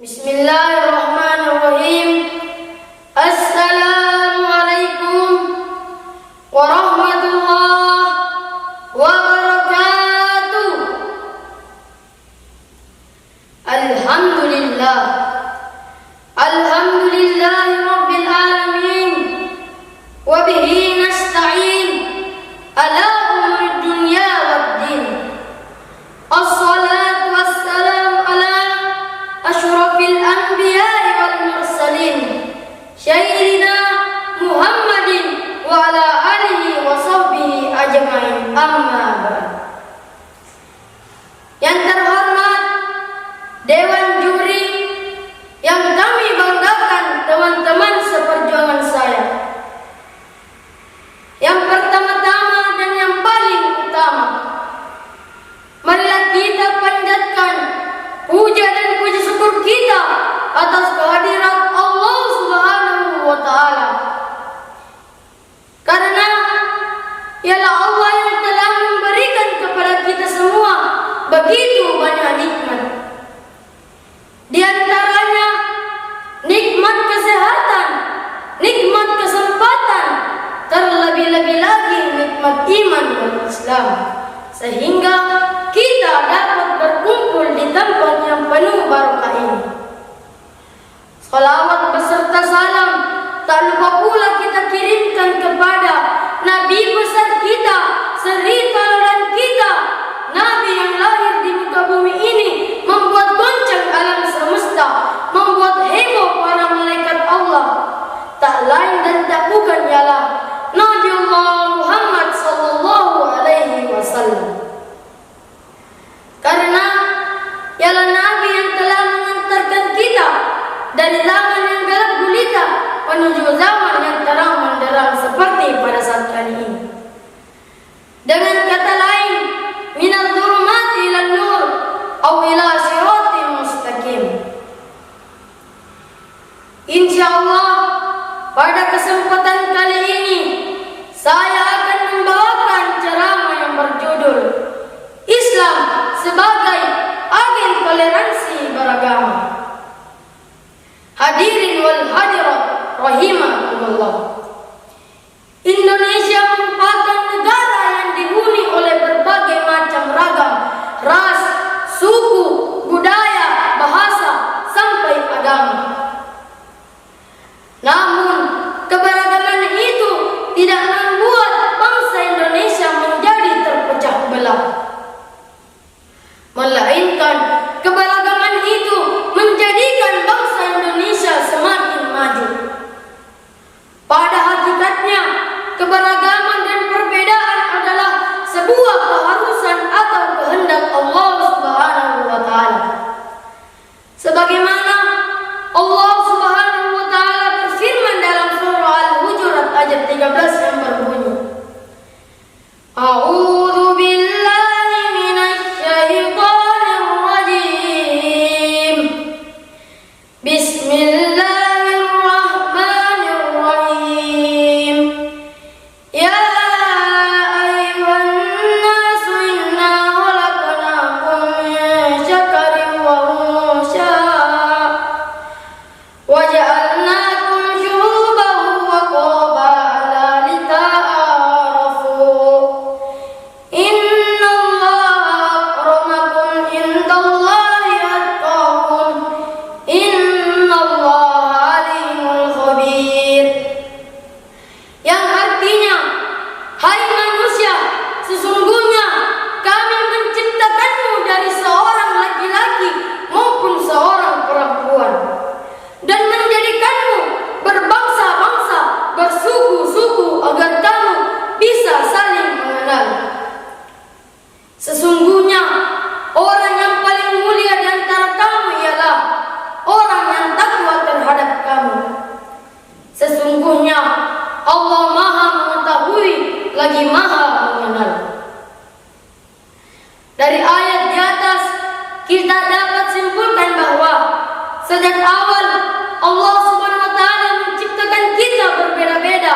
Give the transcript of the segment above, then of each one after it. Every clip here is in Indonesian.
Bismillahirrahmanirrahim. Assalamualaikum warahmatullahi wabarakatuh. Alhamdulillah. Alhamdulillahi rabbil alamin. Wa bihi nasta'in ala umuri dunya waddin. Assalatu wassalamu ala asyrafil anbiya'i wal mursalin Sayyidina Muhammadin wa ala alihi wa sahbihi ajma'in, amma ba'd. Yang terhormat Dewan Juri, yang kami banggakan teman-teman seperjuangan saya. Yang pertama-tama dan yang paling utama, marilah kita panjatkan puja dan puji syukur kita atas kehadiran Allah Subhanahu wa Ta'ala. Karena ialah Allah yang telah memberikan kepada kita semua begitu banyak nikmat. Di antaranya nikmat kesehatan, nikmat kesempatan, terlebih-lebih lagi nikmat iman dan Islam, sehingga kita dapat berkumpul di tempat yang penuh barokah ini. Salawat beserta salam tak lupa pula kita kirimkan kepada Nabi besar kita, suri tauladan kita, Nabi yang lahir di muka bumi ini, membuat goncang alam semesta, membuat heboh para malaikat Allah. Tak lain dan tak bukan ialah Nabi Allah Muhammad sallallahu alaihi wasallam. Karena ialah Nabi yang telah mengantarkan kita dari zaman yang gelap gulita menuju zaman yang terang menderang seperti pada saat kali ini. Dengan kata lain, minal dhulumati ilan nur aw ila siratim mustaqim. Insyaallah pada kesempatan kali ini saya akan membawakan ceramah yang berjudul Islam sebagai agen toleransi beragama. Hadirin wal hadirat rahimakumullah. Indonesia merupakan negara yang dihuni oleh berbagai macam ragam ras, suku, budaya, bahasa, sampai agama. Namun keberagaman itu tidak membuat bangsa Indonesia menjadi terpecah belah, melainkan keberagaman itu menjadikan bangsa Indonesia semakin maju. Pada hakikatnya, keberagaman dan perbedaan adalah sebuah keharusan atau kehendak Allah Subhanahu wa Ta'ala. Sebagaimana Allah Subhanahu wa Ta'ala berfirman dalam surah Al-Hujurat ayat 13 yang berbunyi, A'udzu billahi minasy syaithanir rajim. Bismillahirrahmanirrahim. Ya ayyuhan nasu inna khalaqnakum min syakarin wa unsha wa ja'alnakum syu'uban wa qaba'ila lita'arafu. Innallaha akramakum indallahi atqakum. Innallaha alimul khabir. Yang artinya, hai manusia, sesungguhnya kami menciptakanmu dari seorang laki-laki maupun seorang perempuan, dan menjadikanmu berbangsa-bangsa, bersuku-suku agar kamu bisa saling mengenal. Sesungguhnya orang yang paling mulia di antara kamu ialah orang yang takwa terhadap kamu. Sesungguhnya Allah Maha mengetahui lagi Maha mengenal. Dari ayat di atas kita dapat simpulkan bahwa sejak awal Allah Subhanahu wa Ta'ala menciptakan kita berbeda-beda,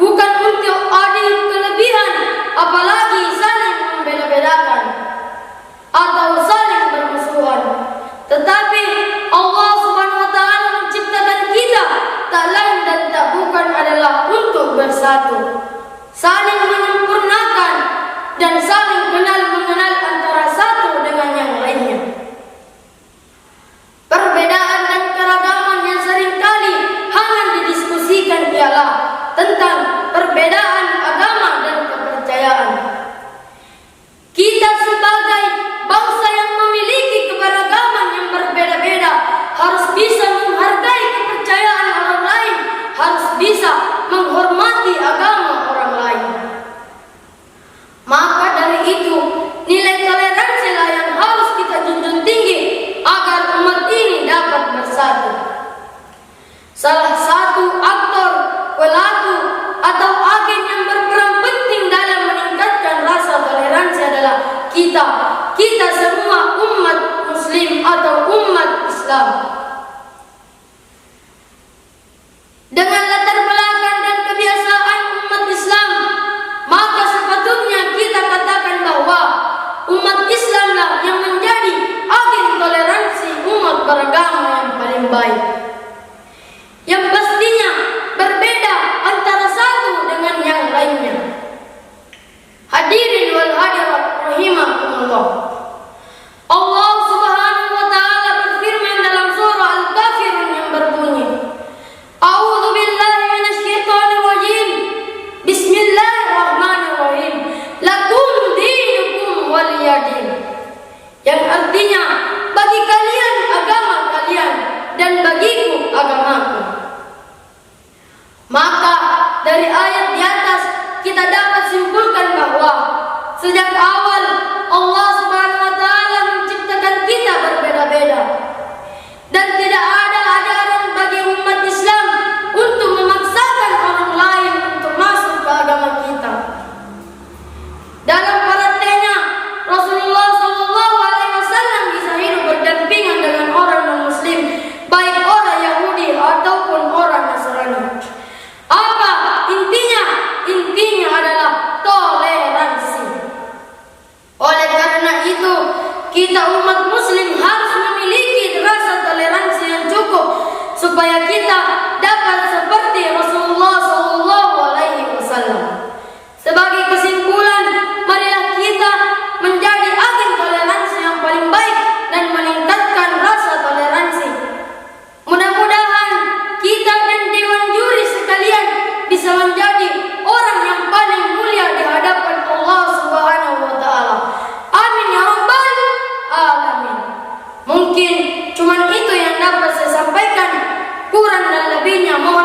bukan untuk adil kelebihan, apalagi saling membeda-bedakan atau saling bermusuhan, tetapi Allah dan saling kenal mengenal antara satu dengan yang lainnya. Perbedaan dan keragaman yang seringkali hangat didiskusikan ialah tentang perbedaan agama dan kepercayaan. Kita sebagai bangsa yang memiliki keberagaman yang berbeda-beda harus bisa menghargai kepercayaan orang lain, harus bisa menghormati agama orang lain. Maka dari itu, nilai toleransi lah yang harus kita junjung tinggi agar umat ini dapat bersatu. Salah satu aktor, pelaku, atau agen yang berperan penting dalam meningkatkan rasa toleransi adalah kita semua umat muslim atau umat Islam. Dengan latar belakang dan kebiasaan umat Islam, maka sepatutnya kita katakan bahwa umat Islamlah yang menjadi agen toleransi umat beragama yang paling baik, yang pastinya berbeda antara satu dengan yang lainnya. Hadirin wal hadirat rahimakumullah. Allah Subhanahu wa taala berfirman dalam surah Al-Kafirun yang berbunyi, A'udzu billahi minasyaitonir rajim. Bismillahirrahmanirrahim. Lakum dinukum waliyadin. Yang artinya, bagi kalian agama kalian dan bagiku agamaku. Maka dari ayat di atas kita dapat simpulkan bahwa sejak awal Allah Subhanahu wa taala menciptakan kita berbeda-beda dan tidak ada ajaran bagi umat Islam untuk memaksakan orang lain untuk masuk ke agama kita. Dalam prakteknya Rasulullah sallallahu alaihi wasallam bisa hidup berdampingan dengan orang non-muslim, baik orang Yahudi ataupun orang Nasrani. Apa intinya? Intinya adalah toleransi. Oleh karena itu, kita umat muslim harus memiliki rasa toleransi yang cukup supaya kita dapat seperti Rasulullah sallallahu alaihi wasallam. Sebagai kesimpulan, marilah kita menjadi agen toleransi yang paling baik dan meningkatkan rasa toleransi. Mudah-mudahan kita dan dewan juri sekalian bisa menjadi orang yang paling mulia di hadapan Allah Subhanahu wa taala. Amin ya rabbal alamin. Mungkin cuman itu yang dapat saya sampaikan. Kurang dan lebihnya mohon